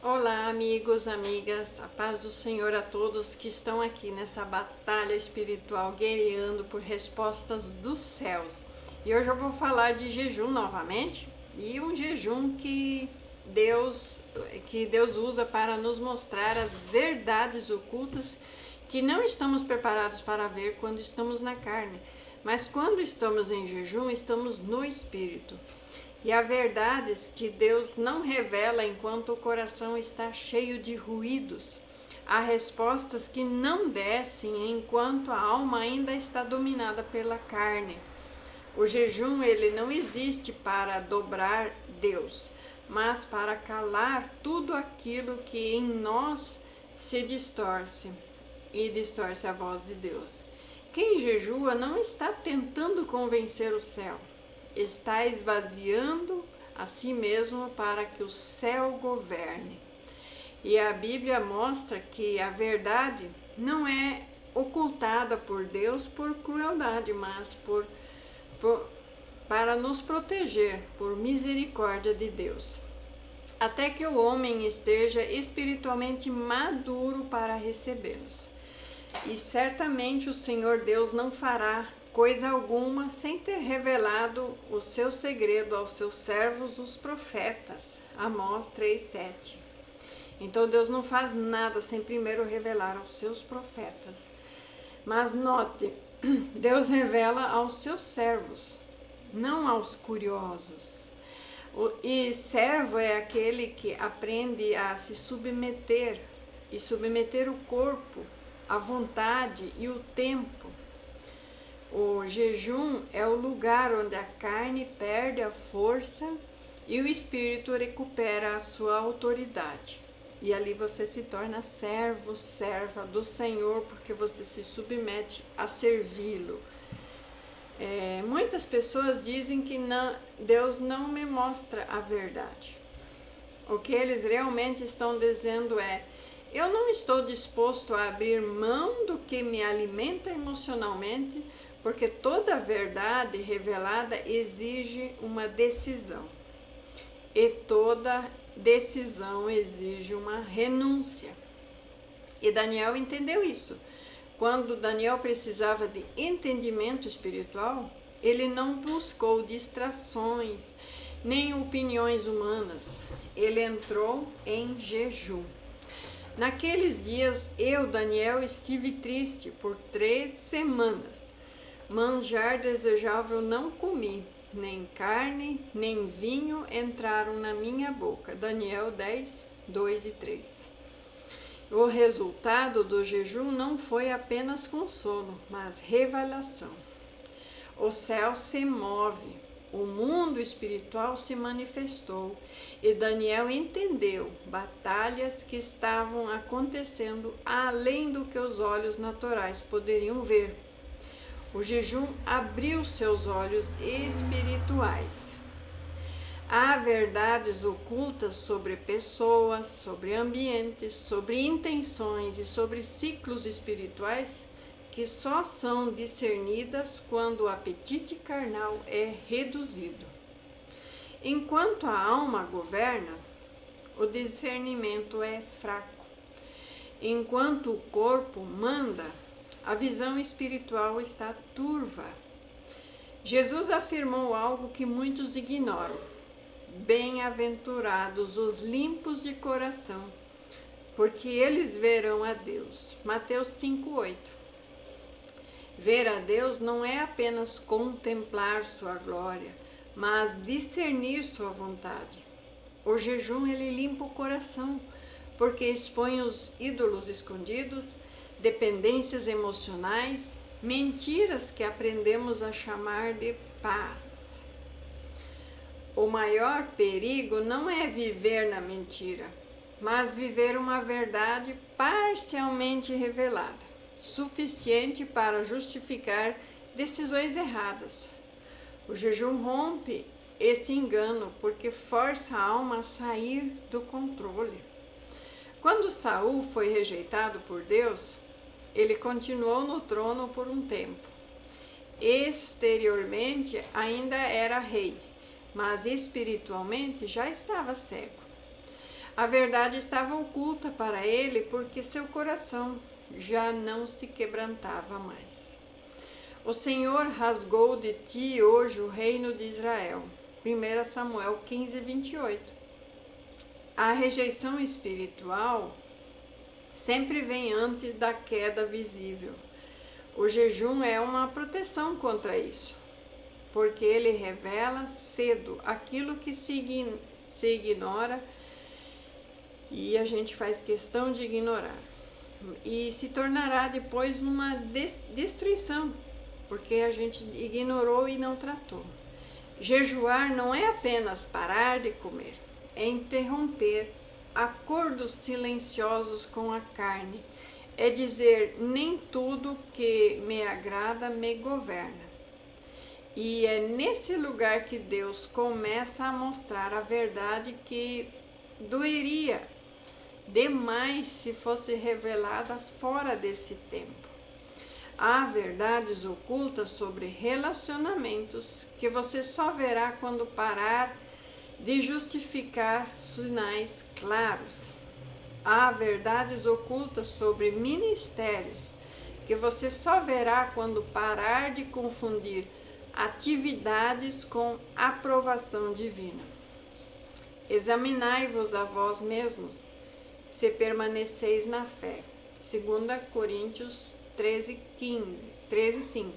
Olá, amigos, amigas, a paz do Senhor a todos que estão aqui nessa batalha espiritual, guerreando por respostas dos céus. E hoje eu vou falar de jejum novamente, e um jejum Deus, que Deus usa para nos mostrar as verdades ocultas que não estamos preparados para ver quando estamos na carne, mas quando estamos em jejum, estamos no Espírito. E há verdades que Deus não revela enquanto o coração está cheio de ruídos. Há respostas que não descem enquanto a alma ainda está dominada pela carne. O jejum, ele não existe para dobrar Deus, mas para calar tudo aquilo que em nós se distorce e distorce a voz de Deus. Quem jejua não está tentando convencer o céu, está esvaziando a si mesmo para que o céu governe. E a Bíblia mostra que a verdade não é ocultada por Deus por crueldade, mas para nos proteger por misericórdia de Deus, até que o homem esteja espiritualmente maduro para recebê-los. E certamente o Senhor Deus não fará coisa alguma sem ter revelado o seu segredo aos seus servos, os profetas. Amós 3:7. Então Deus não faz nada sem primeiro revelar aos seus profetas. Mas note, Deus revela aos seus servos, não aos curiosos. E servo é aquele que aprende a se submeter e submeter o corpo, a vontade e o tempo. O jejum é o lugar onde a carne perde a força e o espírito recupera a sua autoridade. E ali você se torna servo, serva do Senhor, porque você se submete a servi-lo. Muitas pessoas dizem que Deus não me mostra a verdade. O que eles realmente estão dizendo é: eu não estou disposto a abrir mão do que me alimenta emocionalmente, porque toda verdade revelada exige uma decisão. E toda decisão exige uma renúncia. E Daniel entendeu isso. Quando Daniel precisava de entendimento espiritual, ele não buscou distrações, nem opiniões humanas. Ele entrou em jejum. Naqueles dias, eu, Daniel, estive triste por 3 semanas. Manjar desejável não comi, nem carne, nem vinho entraram na minha boca. Daniel 10, 2 e 3. O resultado do jejum não foi apenas consolo, mas revelação. O céu se move, o mundo espiritual se manifestou e Daniel entendeu batalhas que estavam acontecendo além do que os olhos naturais poderiam ver. O jejum abriu seus olhos espirituais. Há verdades ocultas sobre pessoas, sobre ambientes, sobre intenções e sobre ciclos espirituais que só são discernidas quando o apetite carnal é reduzido. Enquanto a alma governa, o discernimento é fraco. Enquanto o corpo manda, a visão espiritual está turva. Jesus afirmou algo que muitos ignoram: bem-aventurados os limpos de coração, porque eles verão a Deus. Mateus 5:8. Ver a Deus não é apenas contemplar sua glória, mas discernir sua vontade. O jejum, ele limpa o coração, porque expõe os ídolos escondidos, dependências emocionais, mentiras que aprendemos a chamar de paz. O maior perigo não é viver na mentira, mas viver uma verdade parcialmente revelada, suficiente para justificar decisões erradas. O jejum rompe esse engano porque força a alma a sair do controle. Quando Saul foi rejeitado por Deus, ele continuou no trono por um tempo. Exteriormente ainda era rei, mas espiritualmente já estava cego. A verdade estava oculta para ele porque seu coração já não se quebrantava mais. O Senhor rasgou de ti hoje o reino de Israel. 1 Samuel 15, 28. A rejeição espiritual sempre vem antes da queda visível. O jejum é uma proteção contra isso, porque ele revela cedo aquilo que se ignora e a gente faz questão de ignorar. E se tornará depois uma destruição, porque a gente ignorou e não tratou. Jejuar não é apenas parar de comer, é interromper acordos silenciosos com a carne, é dizer, nem tudo que me agrada me governa. E é nesse lugar que Deus começa a mostrar a verdade que doeria demais se fosse revelada fora desse tempo. Há verdades ocultas sobre relacionamentos que você só verá quando parar de justificar sinais claros. Há verdades ocultas sobre ministérios que você só verá quando parar de confundir atividades com aprovação divina. Examinai-vos a vós mesmos, se permaneceis na fé. 2 Coríntios 13:5.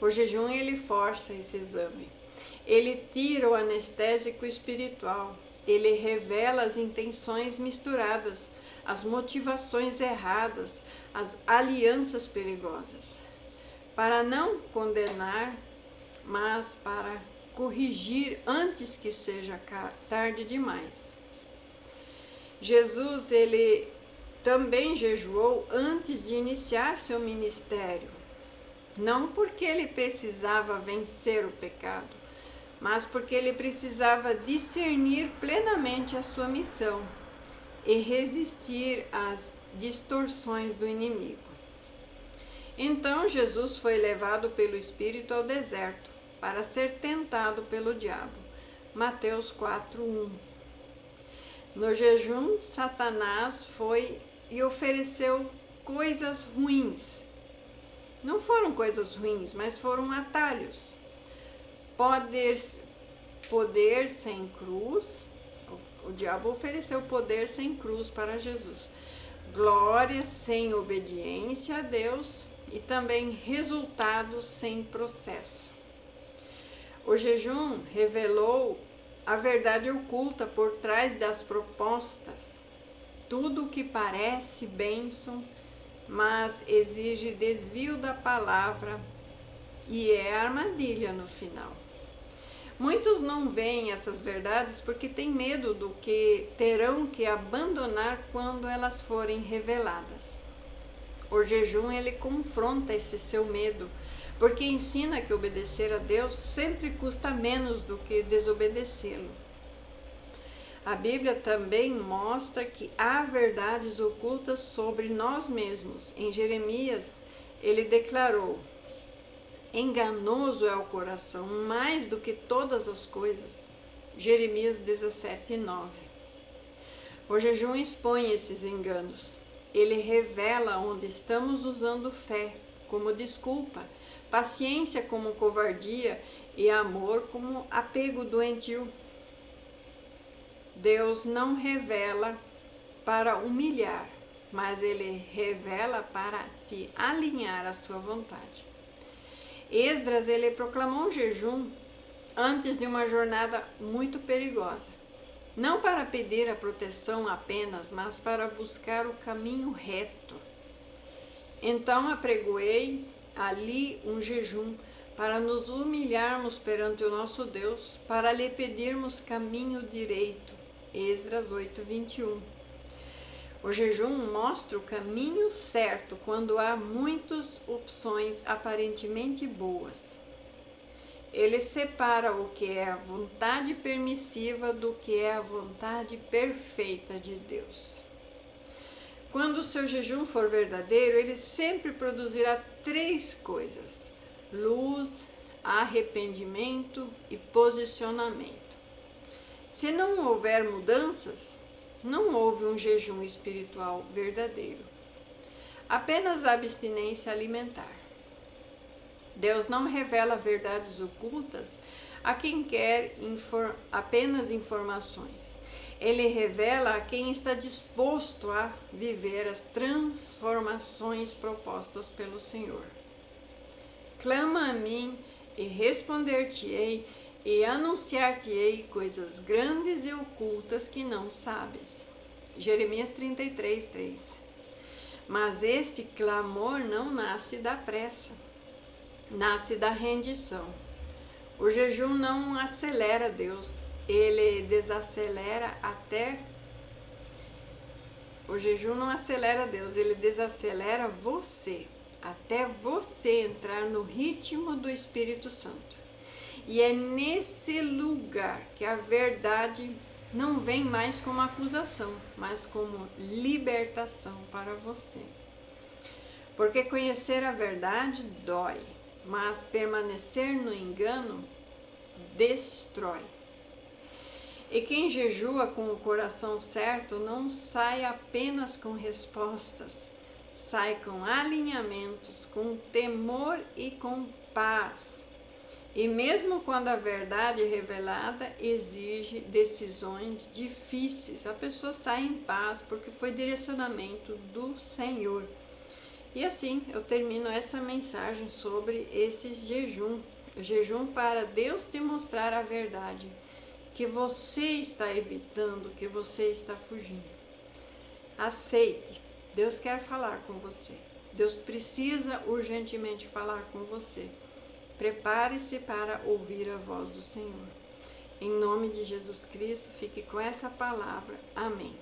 O jejum ele força esse exame. Ele tira o anestésico espiritual. Ele revela as intenções misturadas, as motivações erradas, as alianças perigosas. Para não condenar, mas para corrigir antes que seja tarde demais. Jesus, ele também jejuou antes de iniciar seu ministério, não porque ele precisava vencer o pecado, mas porque ele precisava discernir plenamente a sua missão e resistir às distorções do inimigo. Então Jesus foi levado pelo Espírito ao deserto para ser tentado pelo diabo. Mateus 4:1. No jejum, Satanás foi e ofereceu coisas ruins. Não foram coisas ruins, mas foram atalhos. Poder sem cruz. O diabo ofereceu poder sem cruz para Jesus. Glória sem obediência a Deus e também resultados sem processo. O jejum revelou a verdade oculta por trás das propostas. Tudo que parece bênção, mas exige desvio da palavra e é armadilha no final. Muitos não veem essas verdades porque têm medo do que terão que abandonar quando elas forem reveladas. O jejum ele confronta esse seu medo, porque ensina que obedecer a Deus sempre custa menos do que desobedecê-lo. A Bíblia também mostra que há verdades ocultas sobre nós mesmos. Em Jeremias, ele declarou: enganoso é o coração mais do que todas as coisas. Jeremias 17:9. O jejum expõe esses enganos. Ele revela onde estamos usando fé como desculpa, paciência como covardia e amor como apego doentio. Deus não revela para humilhar, mas ele revela para te alinhar à sua vontade. Esdras, ele proclamou um jejum antes de uma jornada muito perigosa. Não para pedir a proteção apenas, mas para buscar o caminho reto. Então apregoei ali um jejum para nos humilharmos perante o nosso Deus, para lhe pedirmos caminho direito. Esdras 8:21. O jejum mostra o caminho certo quando há muitas opções aparentemente boas. Ele separa o que é a vontade permissiva do que é a vontade perfeita de Deus. Quando o seu jejum for verdadeiro, ele sempre produzirá 3 coisas: luz, arrependimento e posicionamento. Se não houver mudanças, não houve um jejum espiritual verdadeiro. Apenas abstinência alimentar. Deus não revela verdades ocultas a quem quer apenas informações. Ele revela a quem está disposto a viver as transformações propostas pelo Senhor. Clama a mim e responder-te-ei e anunciar-te-ei coisas grandes e ocultas que não sabes. Jeremias 33, 3. Mas este clamor não nasce da pressa, nasce da rendição. O jejum não acelera Deus, ele desacelera até. O jejum não acelera Deus, ele desacelera você, até você entrar no ritmo do Espírito Santo. E é nesse lugar que a verdade não vem mais como acusação, mas como libertação para você. Porque conhecer a verdade dói, mas permanecer no engano destrói. E quem jejua com o coração certo não sai apenas com respostas, sai com alinhamentos, com temor e com paz. E mesmo quando a verdade revelada exige decisões difíceis, a pessoa sai em paz porque foi direcionamento do Senhor. E assim eu termino essa mensagem sobre esse jejum. O jejum para Deus te mostrar a verdade que você está evitando, que você está fugindo. Aceite. Deus quer falar com você. Deus precisa urgentemente falar com você. Prepare-se para ouvir a voz do Senhor. Em nome de Jesus Cristo, fique com essa palavra. Amém.